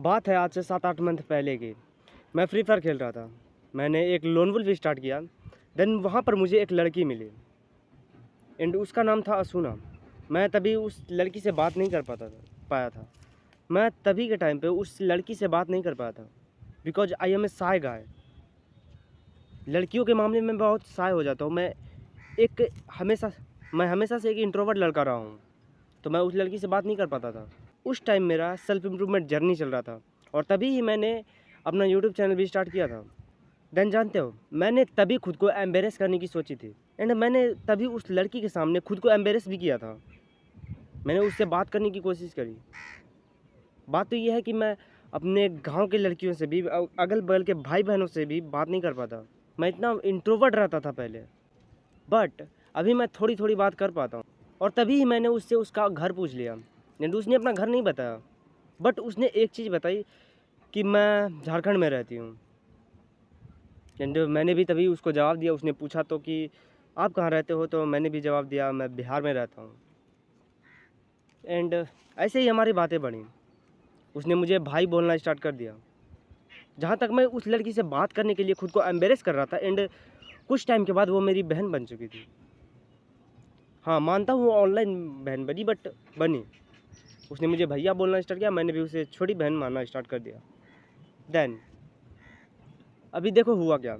बात है आज से 7-8 मंथ पहले की। मैं फ्री फायर खेल रहा था। मैंने एक लोन वुल्फ स्टार्ट किया। देन वहाँ पर मुझे एक लड़की मिली एंड उसका नाम था असूना। मैं तभी उस लड़की से बात नहीं कर पाया था। मैं तभी के टाइम पे उस लड़की से बात नहीं कर पाया था because I am a shy guy. लड़कियों के मामले में बहुत साय हो जाता हूँ। एक हमेशा मैं हमेशा से एक इंट्रोवर्ट लड़का रहा हूँ, तो मैं उस लड़की से बात नहीं कर पाता था। उस टाइम मेरा सेल्फ इम्प्रूवमेंट जर्नी चल रहा था और तभी ही मैंने अपना यूट्यूब चैनल भी स्टार्ट किया था। देन जानते हो, मैंने तभी खुद को एम्बेरस करने की सोची थी एंड मैंने तभी उस लड़की के सामने खुद को एम्बेरस भी किया था। मैंने उससे बात करने की कोशिश करी। बात तो ये है कि मैं अपने गांव के लड़कियों से भी, अगल बगल के भाई बहनों से भी बात नहीं कर पाता। मैं इतना इंट्रोवर्ट रहता था पहले, बट अभी मैं थोड़ी थोड़ी बात कर पाता हूँ। और तभी ही मैंने उससे उसका घर पूछ लिया एंड उसने अपना घर नहीं बताया, बट उसने एक चीज़ बताई कि मैं झारखंड में रहती हूँ। एंड मैंने भी तभी उसको जवाब दिया। उसने पूछा तो कि आप कहाँ रहते हो, तो मैंने भी जवाब दिया मैं बिहार में रहता हूँ। एंड ऐसे ही हमारी बातें बढ़ी। उसने मुझे भाई बोलना स्टार्ट कर दिया। जहाँ तक मैं उस लड़की से बात करने के लिए खुद को एम्बेरस कर रहा था एंड कुछ टाइम के बाद वो मेरी बहन बन चुकी थी। हाँ, मानता हूँ ऑनलाइन बहन बनी, बट बनी। उसने मुझे भैया बोलना स्टार्ट किया, मैंने भी उसे छोटी बहन मानना स्टार्ट कर दिया। देन अभी देखो हुआ क्या।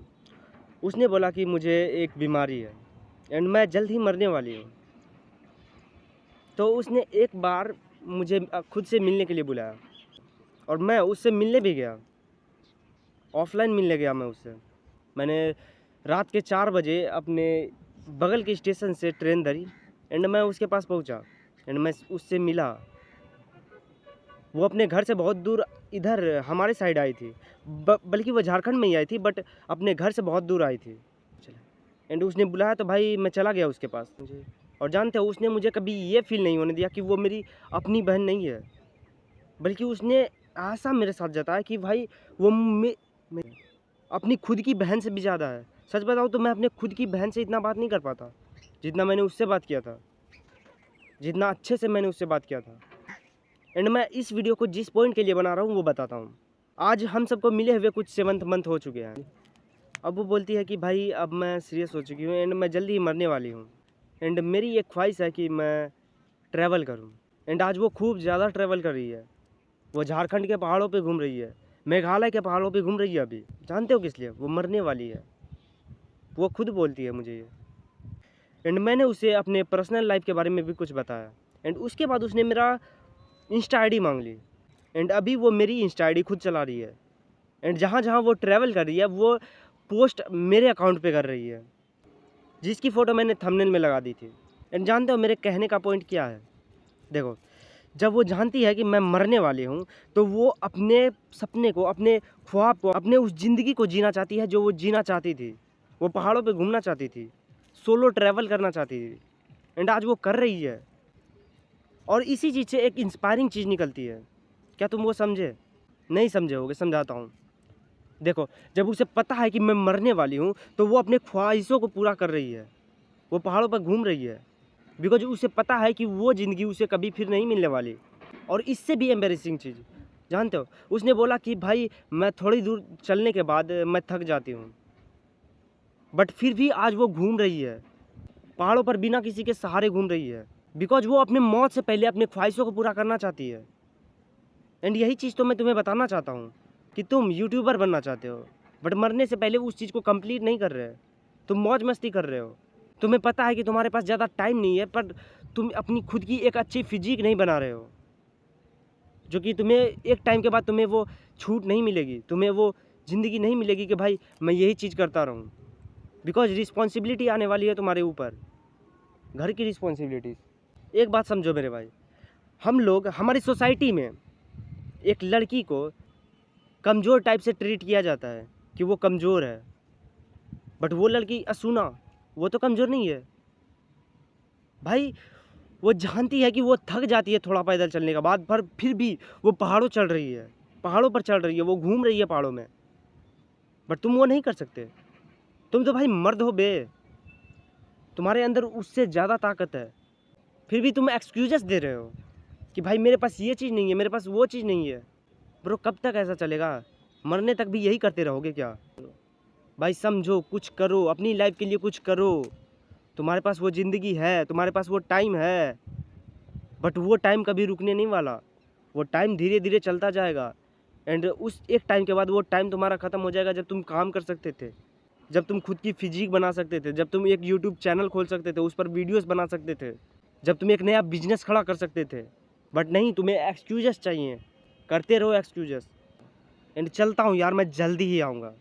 उसने बोला कि मुझे एक बीमारी है एंड मैं जल्द ही मरने वाली हूँ। तो उसने एक बार मुझे खुद से मिलने के लिए बुलाया और मैं उससे मिलने भी गया। ऑफलाइन मिलने गया मैं उससे। मैंने रात के 4 बजे अपने बगल के स्टेशन से ट्रेन धरी एंड मैं उसके पास पहुंचा एंड मैं उससे मिला। वो अपने घर से बहुत दूर इधर हमारे साइड आई थी, बल्कि वो झारखंड में ही आई थी, बट अपने घर से बहुत दूर आई थी। एंड उसने बुलाया तो भाई मैं चला गया उसके पास मुझे। और जानते हो, उसने मुझे कभी ये फील नहीं होने दिया कि वो मेरी अपनी बहन नहीं है, बल्कि उसने ऐसा मेरे साथ जताया कि भाई वो अपनी खुद की बहन से भी ज़्यादा है। सच बताऊँ तो मैं अपने खुद की बहन से इतना बात नहीं कर पाता जितना मैंने उससे बात किया था, जितना अच्छे से मैंने उससे बात किया था। एंड मैं इस वीडियो को जिस पॉइंट के लिए बना रहा हूँ वो बताता हूँ। आज हम सबको मिले हुए कुछ 7th मंथ हो चुके हैं। अब वो बोलती है कि भाई अब मैं सीरियस हो चुकी हूँ एंड मैं जल्दी ही मरने वाली हूँ एंड मेरी एक ख्वाहिश है कि मैं ट्रैवल करूँ। एंड आज वो खूब ज़्यादा ट्रैवल कर रही है। वो झारखंड के पहाड़ों पे घूम रही है, मेघालय के पहाड़ों पे घूम रही है। अभी जानते हो किस लिए? वो मरने वाली है। वो खुद बोलती है मुझे ये। एंड मैंने उसे अपने पर्सनल लाइफ के बारे में भी कुछ बताया एंड उसके बाद उसने मेरा इंस्टा आई डी मांग ली एंड अभी वो मेरी इंस्टा आई डी खुद चला रही है एंड जहाँ जहाँ वो ट्रैवल कर रही है वो पोस्ट मेरे अकाउंट पे कर रही है, जिसकी फ़ोटो मैंने थंबनेल में लगा दी थी। एंड जानते हो मेरे कहने का पॉइंट क्या है? देखो, जब वो जानती है कि मैं मरने वाली हूँ, तो वो अपने सपने को, अपने ख्वाब को, अपने उस ज़िंदगी को जीना चाहती है जो वो जीना चाहती थी। वो पहाड़ों पे घूमना चाहती थी, सोलो ट्रैवल करना चाहती थी एंड आज वो कर रही है। और इसी चीज़ से एक इंस्पायरिंग चीज़ निकलती है। क्या तुम वो समझे? नहीं समझे होगे, समझाता हूँ। देखो, जब उसे पता है कि मैं मरने वाली हूँ, तो वो अपने ख्वाहिशों को पूरा कर रही है। वो पहाड़ों पर घूम रही है बिकॉज उसे पता है कि वो ज़िंदगी उसे कभी फिर नहीं मिलने वाली। और इससे भी एम्बेरसिंग चीज़ जानते हो, उसने बोला कि भाई मैं थोड़ी दूर चलने के बाद मैं थक जाती हूँ, बट फिर भी आज वो घूम रही है, पहाड़ों पर बिना किसी के सहारे घूम रही है बिकॉज वो अपने मौत से पहले अपने ख्वाहिशों को पूरा करना चाहती है। एंड यही चीज़ तो मैं तुम्हें बताना चाहता हूँ कि तुम यूट्यूबर बनना चाहते हो, बट मरने से पहले उस चीज़ को कंप्लीट नहीं कर रहे हो। तुम मौज मस्ती कर रहे हो। तुम्हें पता है कि तुम्हारे पास ज़्यादा टाइम नहीं है, पर तुम अपनी खुद की एक अच्छी फिजिक नहीं बना रहे हो, जो कि तुम्हें एक टाइम के बाद तुम्हें वो छूट नहीं मिलेगी, तुम्हें वो ज़िंदगी नहीं मिलेगी कि भाई मैं यही चीज़ करता रहूँ। बिकॉज रिस्पॉन्सिबिलिटी आने वाली है तुम्हारे ऊपर, घर की रिस्पॉन्सिबिलिटीज़। एक बात समझो मेरे भाई, हम लोग हमारी सोसाइटी में एक लड़की को कमज़ोर टाइप से ट्रीट किया जाता है कि वो कमज़ोर है, बट वो लड़की असूना, वो तो कमज़ोर नहीं है भाई। वो जानती है कि वो थक जाती है थोड़ा पैदल चलने के बाद, पर फिर भी वो पहाड़ों चल रही है, पहाड़ों पर चल रही है, वो घूम रही है पहाड़ों में। बट तुम वो नहीं कर सकते। तुम तो भाई मर्द हो बे, तुम्हारे अंदर उससे ज़्यादा ताकत है, फिर भी तुम एक्सक्यूजेस दे रहे हो कि भाई मेरे पास ये चीज़ नहीं है, मेरे पास वो चीज़ नहीं है। ब्रो कब तक ऐसा चलेगा? मरने तक भी यही करते रहोगे क्या? भाई समझो, कुछ करो, अपनी लाइफ के लिए कुछ करो। तुम्हारे पास वो ज़िंदगी है, तुम्हारे पास वो टाइम है, बट वो टाइम कभी रुकने नहीं वाला। वो टाइम धीरे धीरे चलता जाएगा एंड उस एक टाइम के बाद वो टाइम तुम्हारा ख़त्म हो जाएगा जब तुम काम कर सकते थे, जब तुम खुद की फिजिक बना सकते थे, जब तुम एक यूट्यूब चैनल खोल सकते थे, उस पर वीडियोस बना सकते थे, जब तुम एक नया बिजनेस खड़ा कर सकते थे। बट नहीं, तुम्हें एक्सक्यूजेस चाहिए, करते रहो एक्सक्यूजेस। एंड चलता हूँ यार, मैं जल्दी ही आऊँगा।